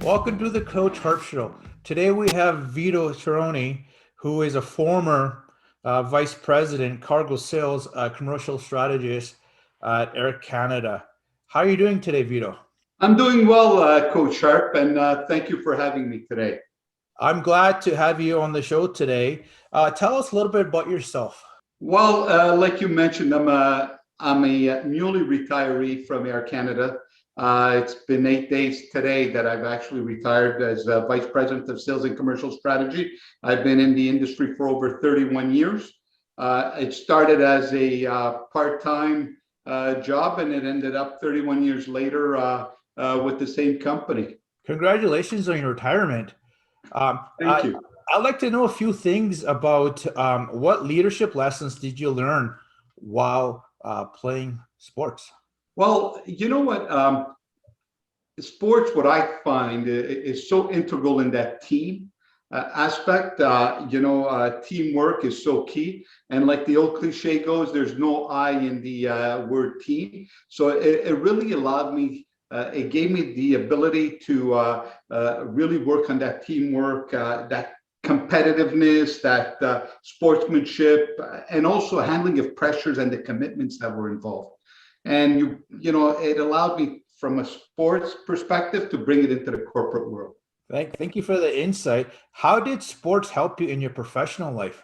Welcome to the Coach Harp Show. Today we have Vito Cerone, who is a former vice president, cargo sales, commercial strategist at Air Canada. How are you doing today, Vito? I'm doing well, Coach Harp, and thank you for having me today. I'm glad to have you on the show today. Tell us a little bit about yourself. Well, like you mentioned, I'm a newly retiree from Air Canada. It's been 8 days today that I've actually retired as Vice President of Sales and Commercial Strategy. I've been in the industry for over 31 years. It started as a part-time job, and it ended up 31 years later with the same company. Congratulations on your retirement. Thank you. I'd like to know a few things about what leadership lessons did you learn while playing sports? Well, you know what? Sports, what I find is so integral in that team aspect. Teamwork is so key. And like the old cliche goes, there's no I in the word team. So it really allowed me, it gave me the ability to really work on that teamwork, that competitiveness, that sportsmanship, and also handling of pressures and the commitments that were involved. And it allowed me from a sports perspective to bring it into the corporate world. Thank you for the insight. How did sports help you in your professional life?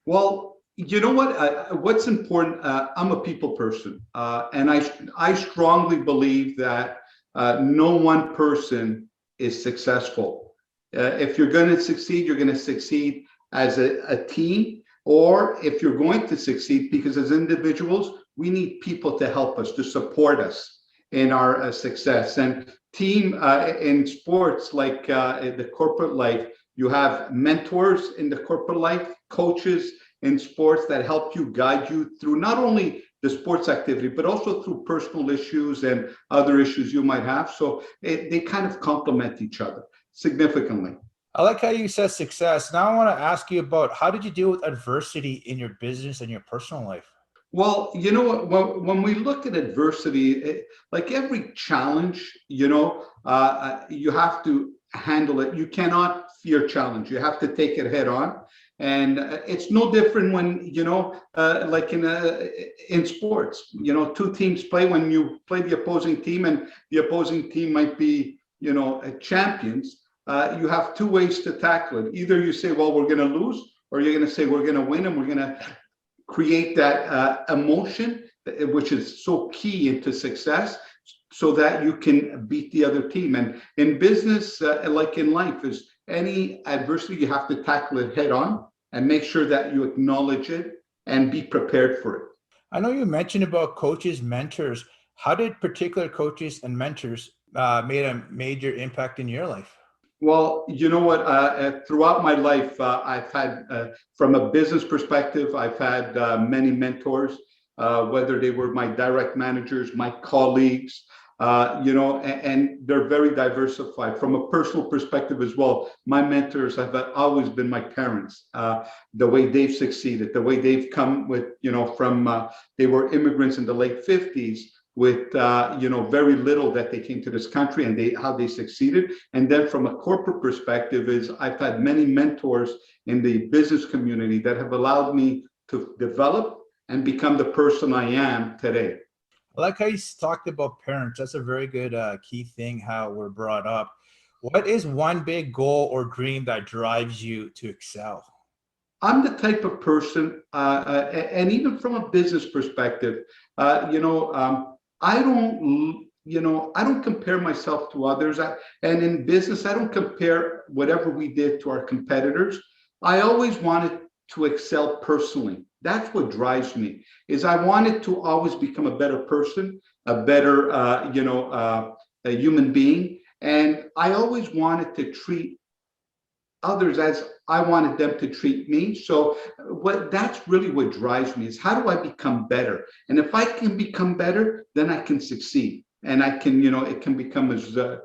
Well, you know what? What's important? I'm a people person, and I strongly believe that no one person is successful. If you're going to succeed, you're going to succeed as a team, or if you're going to succeed, because as individuals, we need people to help us, to support us in our success. And team in sports, like in the corporate life, you have mentors in the corporate life, coaches in sports that help you, guide you through not only the sports activity, but also through personal issues and other issues you might have. So they kind of complement each other significantly. I like how you said success. Now I want to ask you about how did you deal with adversity in your business and your personal life? Well, you know what? When we look at adversity, like every challenge, you have to handle it. You cannot fear challenge. You have to take it head on, and it's no different when like in sports. Two teams play. When you play the opposing team, and the opposing team might be champions. You have two ways to tackle it. Either you say, "Well, we're going to lose," or you're going to say, "We're going to win, and we're going to." Create that emotion, which is so key into success, so that you can beat the other team. And in business, like in life, is any adversity, you have to tackle it head on and make sure that you acknowledge it and be prepared for it. I know you mentioned about coaches, mentors. How did particular coaches and mentors made a major impact in your life? Well, you know what? Throughout my life, I've had, from a business perspective, I've had many mentors, whether they were my direct managers, my colleagues, and they're very diversified. From a personal perspective as well, my mentors have always been my parents. The way they've succeeded, the way they've come with, from they were immigrants in the late 50s. With very little that they came to this country, and how they succeeded. And then from a corporate perspective, is I've had many mentors in the business community that have allowed me to develop and become the person I am today. I like how you talked about parents. That's a very good key thing, how we're brought up. What is one big goal or dream that drives you to excel? I'm the type of person, and even from a business perspective, I don't compare myself to others. And in business, I don't compare whatever we did to our competitors. I always wanted to excel personally. That's what drives me, is I wanted to always become a better person, a better, a human being. And I always wanted to treat others as I wanted them to treat me. So that's really what drives me, is how do I become better? And if I can become better, then I can succeed, and I can, it can become as a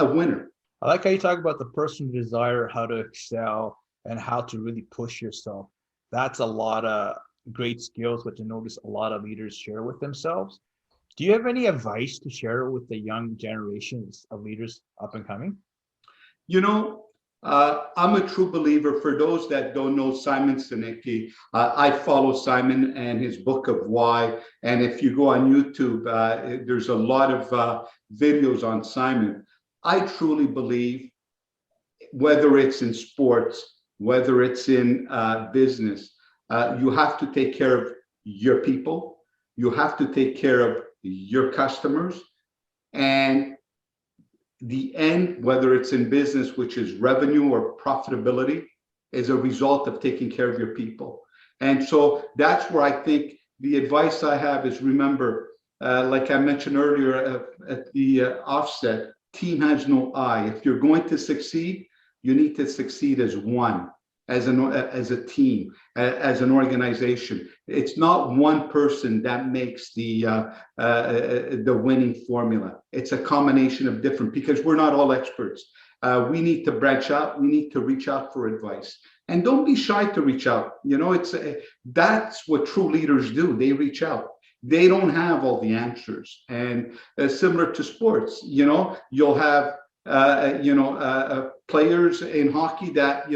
winner. I like how you talk about the personal desire, how to excel, and how to really push yourself. That's a lot of great skills, which I notice a lot of leaders share with themselves. Do you have any advice to share with the young generations of leaders up and coming? You know, I'm a true believer. For those that don't know Simon Sinek, I follow Simon and his book of Why. And if you go on YouTube, there's a lot of videos on Simon. I truly believe, whether it's in sports, whether it's in business, you have to take care of your people. You have to take care of your customers. And the end, whether it's in business, which is revenue or profitability, is a result of taking care of your people. And so that's where I think the advice I have is, remember, like I mentioned earlier at the offset, team has no I. If you're going to succeed, you need to succeed as one, as a team, as an organization. It's not one person that makes the winning formula. It's a combination of different, because we're not all experts. We need to branch out. We need to reach out for advice, and don't be shy to reach out. You know, that's what true leaders do. They reach out. They don't have all the answers, and similar to sports, you know, you'll have players in hockey that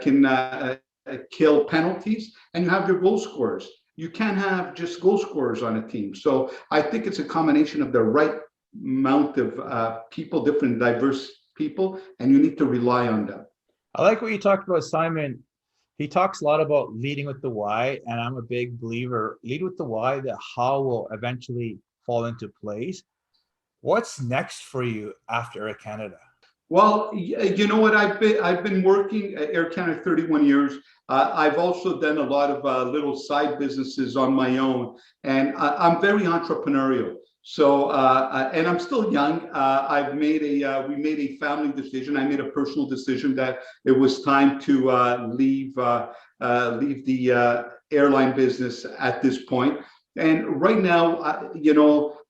can kill penalties, and you have your goal scorers. You can't have just goal scorers on a team. So I think it's a combination of the right amount of people, different diverse people, and you need to rely on them. I like what you talked about, Simon. He talks a lot about leading with the why, and I'm a big believer. Lead with the why, the how will eventually fall into place. What's next for you after Air Canada? Well, you know what? I've been working at Air Canada 31 years. I've also done a lot of little side businesses on my own, and I'm very entrepreneurial. So, and I'm still young. We made a family decision. I made a personal decision that it was time to leave the airline business at this point. And right now,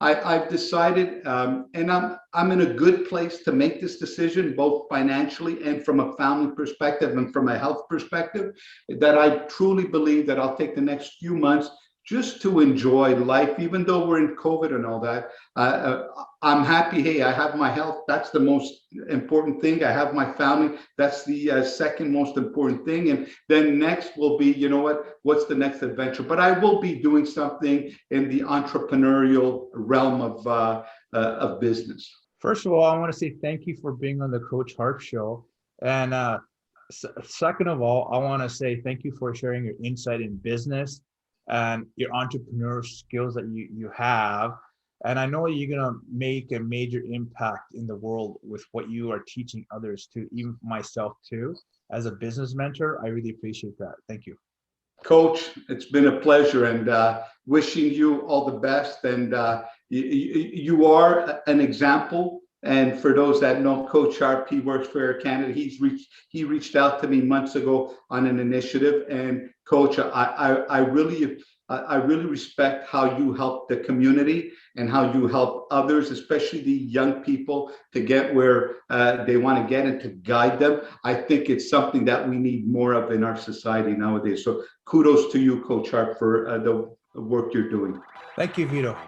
I've decided, and I'm in a good place to make this decision, both financially and from a family perspective and from a health perspective, that I truly believe that I'll take the next few months just to enjoy life, even though we're in COVID and all that. I'm happy. Hey, I have my health. That's the most important thing. I have my family. That's the second most important thing. And then next will be, you know what? What's the next adventure? But I will be doing something in the entrepreneurial realm of business. First of all, I want to say thank you for being on the Coach Harp Show. And second of all, I want to say thank you for sharing your insight in business and your entrepreneur skills that you have. And I know you're going to make a major impact in the world with what you are teaching others too, even myself too. As a business mentor, I really appreciate that. Thank you. Coach, it's been a pleasure, and wishing you all the best. And you are an example. And for those that know Coach Harp, he works for Air Canada. He reached out to me months ago on an initiative. And Coach, I really respect how you help the community and how you help others, especially the young people, to get where they want to get and to guide them. I think it's something that we need more of in our society nowadays. So kudos to you, Coach Harp, for the work you're doing. Thank you, Vito.